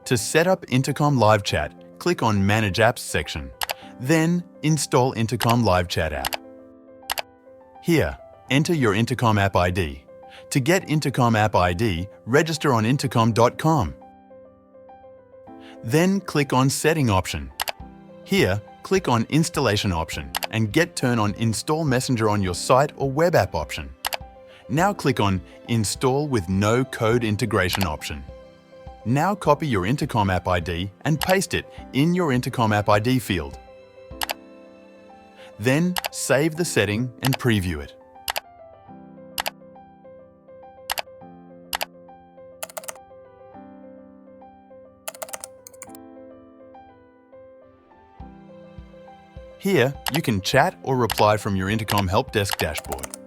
To set up Intercom Live Chat, click on Manage Apps section. Then, install Intercom Live Chat app. Here, enter your Intercom App ID. To get Intercom App ID, register on intercom.com. Then click on Setting option. Here, click on Installation option and get turn on Install Messenger on your site or web app option. Now click on Install with No Code Integration option. Now copy your Intercom App ID and paste it in your Intercom App ID field. Then save the setting and preview it. Here, you can chat or reply from your Intercom Help Desk dashboard.